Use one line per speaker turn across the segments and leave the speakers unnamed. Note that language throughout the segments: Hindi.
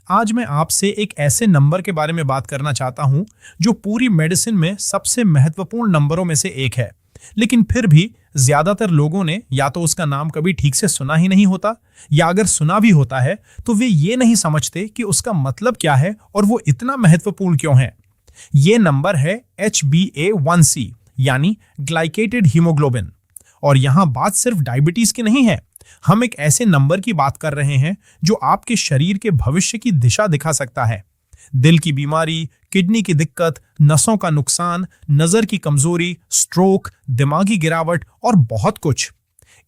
आज मैं आपसे एक ऐसे नंबर के बारे में बात करना चाहता हूं जो पूरी मेडिसिन में सबसे महत्वपूर्ण नंबरों में से एक है, लेकिन फिर भी ज्यादातर लोगों ने या तो उसका नाम कभी ठीक से सुना ही नहीं होता, या अगर सुना भी होता है तो वे ये नहीं समझते कि उसका मतलब क्या है और वो इतना महत्वपूर्ण क्यों है। ये नंबर है HbA1c यानी ग्लाइकेटेड हीमोग्लोबिन। और यहां बात सिर्फ डायबिटीज की नहीं है, हम एक ऐसे नंबर की बात कर रहे हैं जो आपके शरीर के भविष्य की दिशा दिखा सकता है। दिल की बीमारी, किडनी की दिक्कत, नसों का नुकसान, नजर की कमजोरी, स्ट्रोक, दिमागी गिरावट और बहुत कुछ।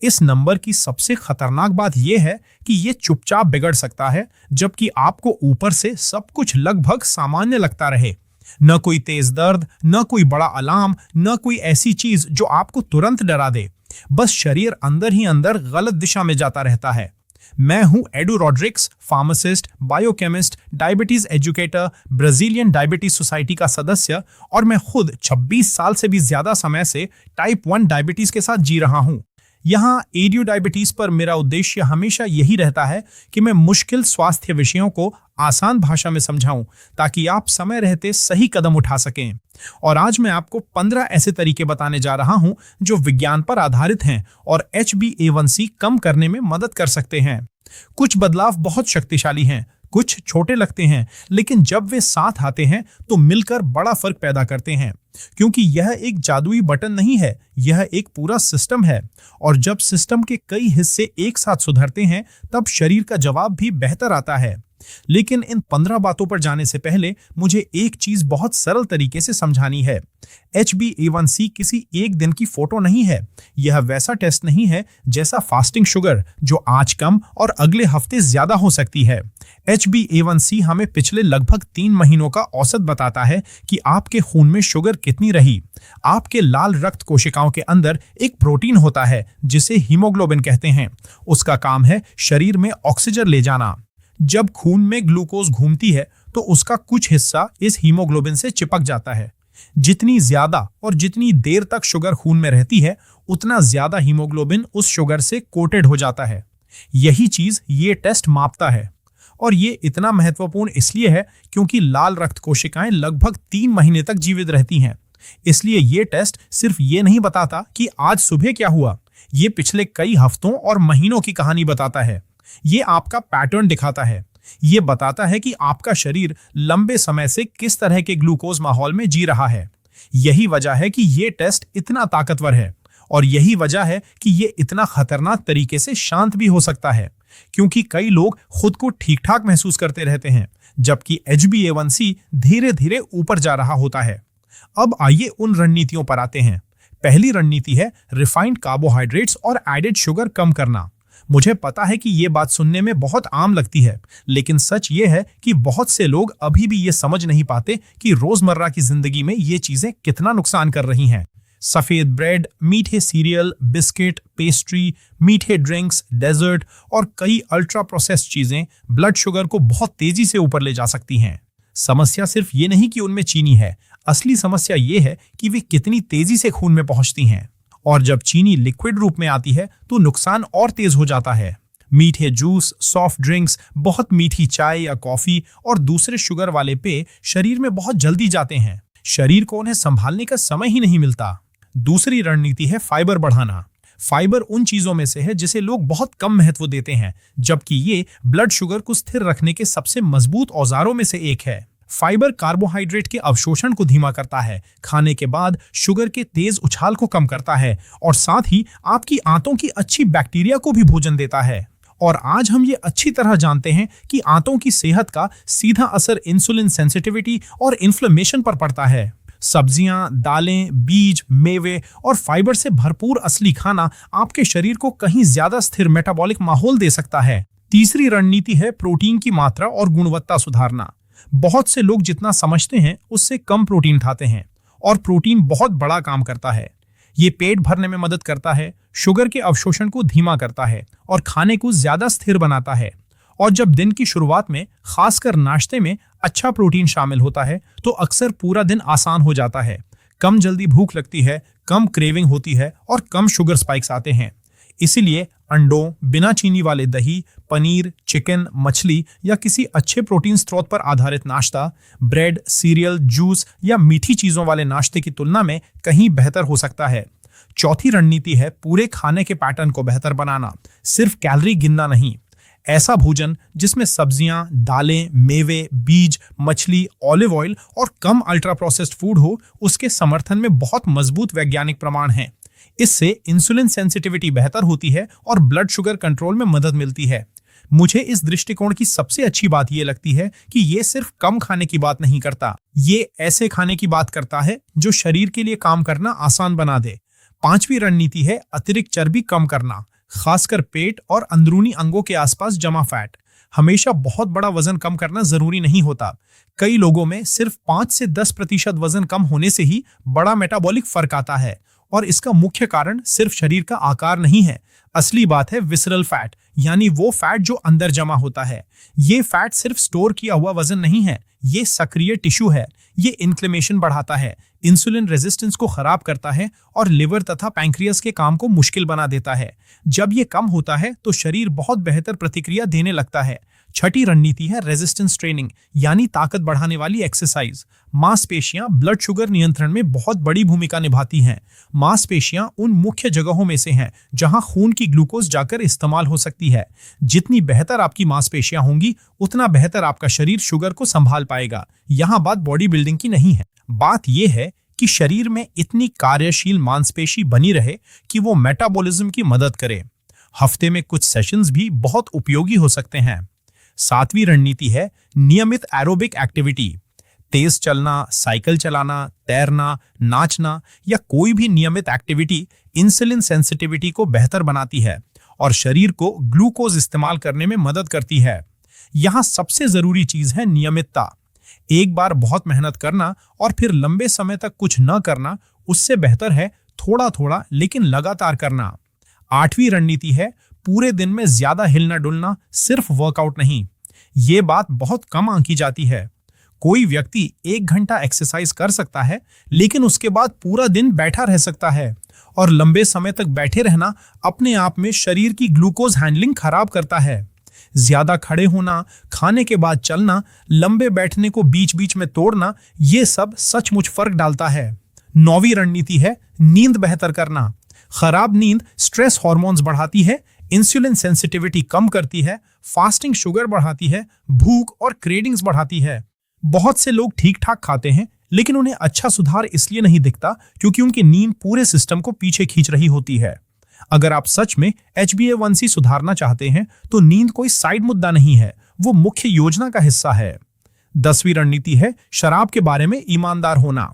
इस नंबर की सबसे खतरनाक बात यह है कि यह चुपचाप बिगड़ सकता है, जबकि आपको ऊपर से सब कुछ लगभग सामान्य लगता रहे। न कोई तेज दर्द, न कोई बड़ा अलार्म, न कोई ऐसी चीज जो आपको तुरंत डरा दे। बस शरीर अंदर ही अंदर गलत दिशा में जाता रहता है। मैं हूं Edu Rodrigues, pharmacist, biochemist, diabetes educator, Brazilian diabetes society का सदस्य, और मैं खुद 26 साल से भी ज्यादा समय से टाइप 1 डायबिटीज के साथ जी रहा हूं। यहाँ एडियो डायबिटीज पर मेरा उद्देश्य हमेशा यही रहता है कि मैं मुश्किल स्वास्थ्य विषयों को आसान भाषा में समझाऊं ताकि आप समय रहते सही कदम उठा सकें। और आज मैं आपको 15 ऐसे तरीके बताने जा रहा हूं जो विज्ञान पर आधारित हैं और HbA1c कम करने में मदद कर सकते हैं। कुछ बदलाव बहुत शक्तिशाली हैं, कुछ छोटे लगते हैं, लेकिन जब वे साथ आते हैं तो मिलकर बड़ा फर्क पैदा करते हैं। क्योंकि यह एक जादुई बटन नहीं है, यह एक पूरा सिस्टम है। और जब सिस्टम के कई हिस्से एक साथ सुधरते हैं तब शरीर का जवाब भी बेहतर आता है। लेकिन इन 15 बातों पर जाने से पहले मुझे एक चीज बहुत सरल तरीके से समझानी है। HbA1c किसी एक दिन की फोटो नहीं है। यह वैसा टेस्ट नहीं है जैसा फास्टिंग शुगर, जो आज कम और अगले हफ्ते ज्यादा हो सकती है। HbA1c हमें पिछले लगभग 3 महीनों का औसत बताता है कि आपके खून में शुगर कितनी रही। आपके लाल रक्त कोशिकाओं के अंदर एक प्रोटीन होता है जिसे हीमोग्लोबिन कहते हैं। उसका काम है शरीर में ऑक्सीजन ले जाना। जब खून में ग्लूकोज घूमती है तो उसका कुछ हिस्सा इस हीमोग्लोबिन से चिपक जाता है। जितनी ज्यादा और जितनी देर तक शुगर खून में रहती है, उतना ज्यादा हीमोग्लोबिन उस शुगर से कोटेड हो जाता है। यही चीज ये टेस्ट मापता है। और ये इतना महत्वपूर्ण इसलिए है क्योंकि लाल रक्त कोशिकाएं लगभग 3 महीने तक जीवित रहती हैं। इसलिए ये टेस्ट सिर्फ ये नहीं बताता कि आज सुबह क्या हुआ, ये पिछले कई हफ्तों और महीनों की कहानी बताता है। ये आपका पैटर्न दिखाता है। ये बताता है कि आपका शरीर लंबे समय से किस तरह के ग्लूकोज माहौल में जी रहा है। यही वजह है कि ये टेस्ट इतना ताकतवर है, और यही वजह है कि ये इतना खतरनाक तरीके से शांत भी हो सकता है। क्योंकि कई लोग खुद को ठीक ठाक महसूस करते रहते हैं, जबकि HbA1c धीरे धीरे ऊपर जा रहा होता है। अब आइए उन रणनीतियों पर आते हैं। पहली रणनीति है रिफाइंड कार्बोहाइड्रेट्स और एडेड शुगर कम करना। मुझे पता है कि ये बात सुनने में बहुत आम लगती है, लेकिन सच ये है कि बहुत से लोग अभी भी ये समझ नहीं पाते कि रोजमर्रा की जिंदगी में ये चीजें कितना नुकसान कर रही हैं। सफेद ब्रेड, मीठे सीरियल, बिस्किट, पेस्ट्री, मीठे ड्रिंक्स, डेजर्ट और कई अल्ट्रा प्रोसेस्ड चीजें ब्लड शुगर को बहुत तेजी से ऊपर ले जा सकती हैं। समस्या सिर्फ ये नहीं कि उनमें चीनी है, असली समस्या ये है कि वे कितनी तेजी से खून में पहुंचती हैं। और जब चीनी लिक्विड रूप में आती है तो नुकसान और तेज हो जाता है। मीठे जूस, सॉफ्ट ड्रिंक्स, बहुत मीठी चाय या कॉफी और दूसरे शुगर वाले पेय शरीर में बहुत जल्दी जाते हैं। शरीर को उन्हें संभालने का समय ही नहीं मिलता। दूसरी रणनीति है फाइबर बढ़ाना। फाइबर उन चीजों में से है जिसे लोग बहुत कम महत्व देते हैं, जबकि ये ब्लड शुगर को स्थिर रखने के सबसे मजबूत औजारों में से एक है। फाइबर कार्बोहाइड्रेट के अवशोषण को धीमा करता है, खाने के बाद शुगर के तेज उछाल को कम करता है, और साथ ही आपकी आंतों की अच्छी बैक्टीरिया को भी भोजन देता है। और आज हम ये अच्छी तरह जानते हैं कि आंतों की सेहत का सीधा असर इंसुलिन सेंसिटिविटी और इन्फ्लेमेशन पर पड़ता है। सब्जियां, दालें, बीज, मेवे और फाइबर से भरपूर असली खाना आपके शरीर को कहीं ज्यादा स्थिर मेटाबॉलिक माहौल दे सकता है। तीसरी रणनीति है प्रोटीन की मात्रा और गुणवत्ता सुधारना। बहुत से लोग जितना समझते हैं उससे कम प्रोटीन खाते हैं, और प्रोटीन बहुत बड़ा काम करता है। ये पेट भरने में मदद करता है, शुगर के अवशोषण को धीमा करता है और खाने को ज्यादा स्थिर बनाता है। और जब दिन की शुरुआत में, खासकर नाश्ते में, अच्छा प्रोटीन शामिल होता है तो अक्सर पूरा दिन आसान हो जाता है। कम जल्दी भूख लगती है, कम क्रेविंग होती है और कम शुगर स्पाइक्स आते हैं। इसीलिए अंडों, बिना चीनी वाले दही, पनीर, चिकन, मछली या किसी अच्छे प्रोटीन स्रोत पर आधारित नाश्ता ब्रेड, सीरियल, जूस या मीठी चीजों वाले नाश्ते की तुलना में कहीं बेहतर हो सकता है। चौथी रणनीति है पूरे खाने के पैटर्न को बेहतर बनाना, सिर्फ कैलोरी गिनना नहीं। ऐसा भोजन जिसमें सब्जियां, दालें, मेवे, बीज, मछली, ऑलिव ऑयल और कम अल्ट्रा प्रोसेस्ड फूड हो, उसके समर्थन में बहुत मजबूत वैज्ञानिक प्रमाण हैं। इससे इंसुलिन सेंसिटिविटी बेहतर होती है और ब्लड शुगर कंट्रोल में मदद मिलती है। मुझे इस दृष्टिकोण की सबसे अच्छी बात यह लगती है कि ये सिर्फ कम खाने की बात नहीं करता, ये ऐसे खाने की बात करता है जो शरीर के लिए काम करना आसान बना दे। पांचवी रणनीति है अतिरिक्त चर्बी कम करना, खासकर पेट और अंदरूनी अंगों के आसपास जमा फैट। हमेशा बहुत बड़ा वजन कम करना जरूरी नहीं होता। कई लोगों में सिर्फ 5 से 10% वजन कम होने से ही बड़ा मेटाबॉलिक फर्क आता है, और इसका मुख्य कारण सिर्फ शरीर का आकार नहीं है। असली बात है विसरल फैट, यानी वो फैट जो अंदर जमा होता है। ये फैट सिर्फ स्टोर किया हुआ वजन नहीं है, ये सक्रिय टिश्यू है। ये इन्फ्लेमेशन बढ़ाता है, इंसुलिन रेजिस्टेंस को खराब करता है और लिवर तथा पैंक्रियास के काम को मुश्किल बना देता है। जब ये कम होता है तो शरीर बहुत बेहतर प्रतिक्रिया देने लगता है। छठी रणनीति है रेजिस्टेंस ट्रेनिंग, यानी ताकत बढ़ाने वाली एक्सरसाइज। मांसपेशियां ब्लड शुगर नियंत्रण में बहुत बड़ी भूमिका निभाती हैं। मांसपेशियां उन मुख्य जगहों में से हैं जहां खून की ग्लूकोज जाकर इस्तेमाल हो सकती है। जितनी बेहतर आपकी मांसपेशियां होंगी, उतना बेहतर आपका शरीर शुगर को संभाल पाएगा। यहां बात बॉडी बिल्डिंग की नहीं है, बात यह है कि शरीर में इतनी कार्यशील मांसपेशी बनी रहे कि वो मेटाबॉलिज्म की मदद करे। हफ्ते में कुछ सेशंस भी बहुत उपयोगी हो सकते हैं। सातवीं रणनीति है नियमित एरोबिक एक्टिविटी। तेज चलना, साइकिल चलाना, तैरना, नाचना या कोई भी नियमित एक्टिविटी इंसुलिन सेंसिटिविटी को बेहतर बनाती है और शरीर को ग्लूकोज इस्तेमाल करने में मदद करती है। यहां सबसे जरूरी चीज है नियमितता। एक बार बहुत मेहनत करना और फिर लंबे समय तक कुछ न करना, उससे बेहतर है थोड़ा थोड़ा लेकिन लगातार करना। आठवीं रणनीति है पूरे दिन में ज्यादा हिलना डुलना, सिर्फ वर्कआउट नहीं। ये बात बहुत कम आंकी जाती है। कोई व्यक्ति 1 घंटा एक्सरसाइज कर सकता है, लेकिन उसके बाद पूरा दिन बैठा रह सकता है, और लंबे समय तक बैठे रहना अपने आप में शरीर की ग्लूकोज हैंडलिंग खराब करता है। ज्यादा खड़े होना, खाने के बाद चलना, लंबे बैठने को बीच बीच में तोड़ना, ये सब सचमुच फर्क डालता है। 9वीं रणनीति है नींद बेहतर करना। खराब नींद स्ट्रेस हार्मोन्स बढ़ाती है, इंसुलिन सेंसिटिविटी कम करती है, फास्टिंग शुगर बढ़ाती है, भूख और क्रेविंग्स बढ़ाती है। बहुत से लोग ठीक ठाक खाते हैं, लेकिन उन्हें अच्छा सुधार इसलिए नहीं दिखता क्योंकि उनकी नींद पूरे सिस्टम को पीछे खींच रही होती है। अगर आप सच में HbA1c सुधारना चाहते हैं तो नींद कोई साइड मुद्दा नहीं है, वो मुख्य योजना का हिस्सा है। 10वीं रणनीति है शराब के बारे में ईमानदार होना।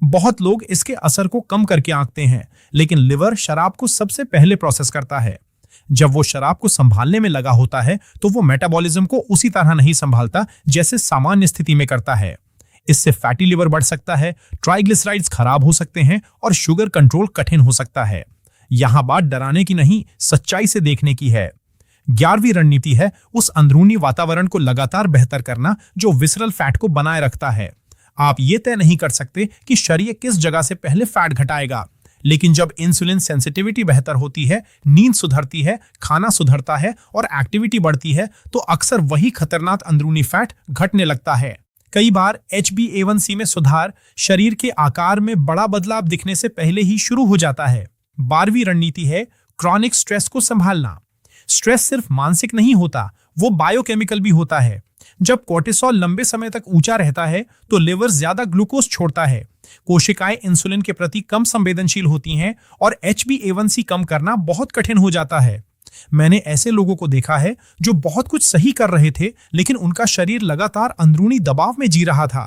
बहुत लोग इसके असर को कम करके आंकते हैं, लेकिन लिवर शराब को सबसे पहले प्रोसेस करता है। जब वो शराब को संभालने में लगा होता है तो वो मेटाबॉलिज्म को उसी तरह नहीं संभालता जैसे सामान्य स्थिति में करता है। इससे फैटी लिवर बढ़ सकता है, ट्राइग्लिसराइड्स खराब हो सकते हैं और शुगर कंट्रोल कठिन हो सकता है। यहां बात डराने की नहीं, सच्चाई से देखने की है। 11वीं रणनीति है उस अंदरूनी वातावरण को लगातार बेहतर करना जो विसरल फैट को बनाए रखता है। आप ये तय नहीं कर सकते कि शरीर किस जगह से पहले फैट घटाएगा, लेकिन जब इंसुलिन सेंसिटिविटी बेहतर होती है, नींद सुधरती है, खाना सुधरता है और एक्टिविटी बढ़ती है, तो अक्सर वही खतरनाक अंदरूनी फैट घटने लगता है। कई बार HbA1c में सुधार शरीर के आकार में बड़ा बदलाव दिखने से पहले ही शुरू हो जाता है। 12वीं रणनीति है क्रॉनिक स्ट्रेस को संभालना। स्ट्रेस सिर्फ मानसिक नहीं होता, वो बायोकेमिकल भी होता है। जब कोर्टिसोल लंबे समय तक ऊंचा रहता है तो लिवर ज्यादा ग्लूकोज छोड़ता है, कोशिकाएं इंसुलिन के प्रति कम संवेदनशील होती हैं और HbA1c कम करना बहुत कठिन हो जाता है। मैंने ऐसे लोगों को देखा है जो बहुत कुछ सही कर रहे थे, लेकिन उनका शरीर लगातार अंदरूनी दबाव में जी रहा था।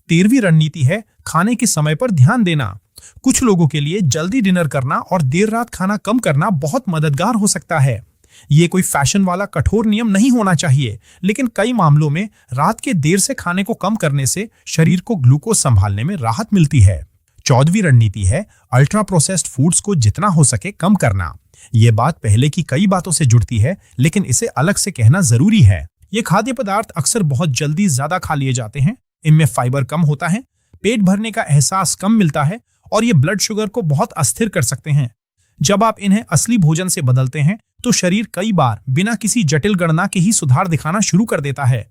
13वीं रणनीति है खाने के समय पर ध्यान देना। कुछ लोगों के लिए जल्दी डिनर करना और देर रात खाना कम करना बहुत मददगार हो सकता है। ये कोई फैशन वाला कठोर नियम नहीं होना चाहिए, लेकिन कई मामलों में रात के देर से खाने को कम करने से शरीर को ग्लूकोज संभालने में राहत मिलती है। 14वीं रणनीति है अल्ट्रा प्रोसेस्ड फूड्स को जितना हो सके कम करना। ये बात पहले की कई बातों से जुड़ती है, लेकिन इसे अलग से कहना जरूरी है। ये खाद्य पदार्थ अक्सर बहुत जल्दी ज्यादा खा लिए जाते हैं, इनमें फाइबर कम होता है, पेट भरने का एहसास कम मिलता है और ये ब्लड शुगर को बहुत अस्थिर कर सकते हैं। जब आप इन्हें असली भोजन से बदलते हैं तो शरीर कई बार बिना किसी जटिल गणना के ही सुधार दिखाना शुरू कर देता है।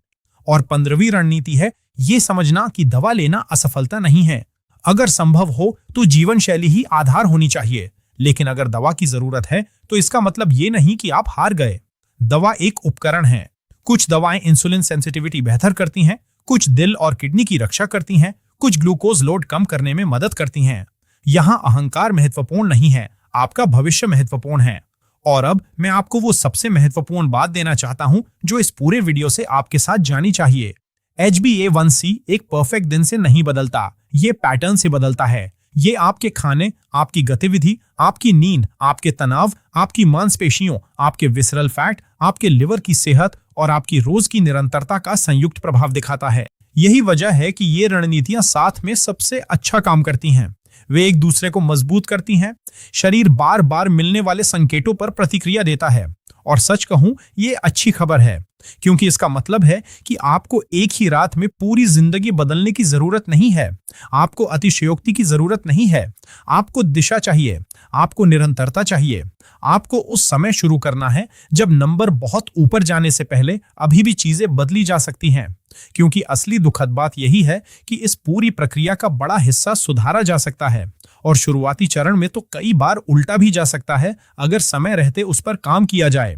और 15वीं रणनीति है ये समझना कि दवा लेना असफलता नहीं है। अगर संभव हो तो जीवन शैली ही आधार होनी चाहिए, लेकिन अगर दवा की जरूरत है तो इसका मतलब ये नहीं कि आप हार गए। दवा एक उपकरण है। कुछ दवाएं इंसुलिन सेंसिटिविटी बेहतर करती हैं, कुछ दिल और किडनी की रक्षा करती हैं, कुछ ग्लूकोज लोड कम करने में मदद करती हैं। यहाँ अहंकार महत्वपूर्ण नहीं है, आपका भविष्य महत्वपूर्ण है। और अब मैं आपको वो सबसे महत्वपूर्ण बात देना चाहता हूं जो इस पूरे वीडियो से आपके साथ जानी चाहिए। HbA1c एक परफेक्ट दिन से नहीं बदलता, ये पैटर्न से बदलता है। ये आपके खाने, आपकी गतिविधि, आपकी नींद, आपके तनाव, आपकी मांसपेशियों, आपके विसरल फैट, आपके लिवर की सेहत और आपकी रोज की निरंतरता का संयुक्त प्रभाव दिखाता है। यही वजह है कि ये रणनीतियां साथ में सबसे अच्छा काम करती हैं। वे एक दूसरे को मजबूत करती हैं। शरीर बार बार मिलने वाले संकेतों पर प्रतिक्रिया देता है। और सच कहूं, ये अच्छी खबर है, क्योंकि इसका मतलब है कि आपको एक ही रात में पूरी जिंदगी बदलने की जरूरत नहीं है। आपको अतिशयोक्ति की जरूरत नहीं है। आपको दिशा चाहिए, आपको निरंतरता चाहिए। आपको उस समय शुरू करना है जब नंबर बहुत ऊपर जाने से पहले अभी भी चीजें बदली जा सकती हैं। क्योंकि असली दुखद बात यही है कि इस पूरी प्रक्रिया का बड़ा हिस्सा सुधारा जा सकता है, और शुरुआती चरण में तो कई बार उल्टा भी जा सकता है अगर समय रहते उस पर काम किया जाए।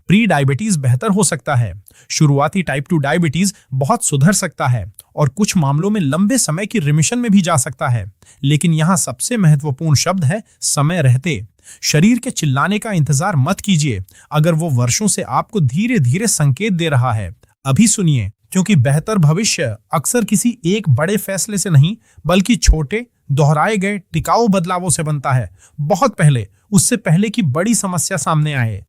प्री डायबिटीज बेहतर हो सकता है, शुरुआती टाइप 2 डायबिटीज बहुत सुधर सकता है, और कुछ मामलों में लंबे समय की रिमिशन में भी जा सकता है। लेकिन यहाँ सबसे महत्वपूर्ण शब्द है समय रहते। शरीर के चिल्लाने का इंतजार मत कीजिए। अगर वो वर्षों से आपको धीरे धीरे संकेत दे रहा है, अभी सुनिए, क्योंकि बेहतर भविष्य अक्सर किसी एक बड़े फैसले से नहीं बल्कि छोटे, दोहराए गए टिकाऊ बदलावों से बनता है, बहुत पहले, उससे पहले कि बड़ी समस्या सामने आए।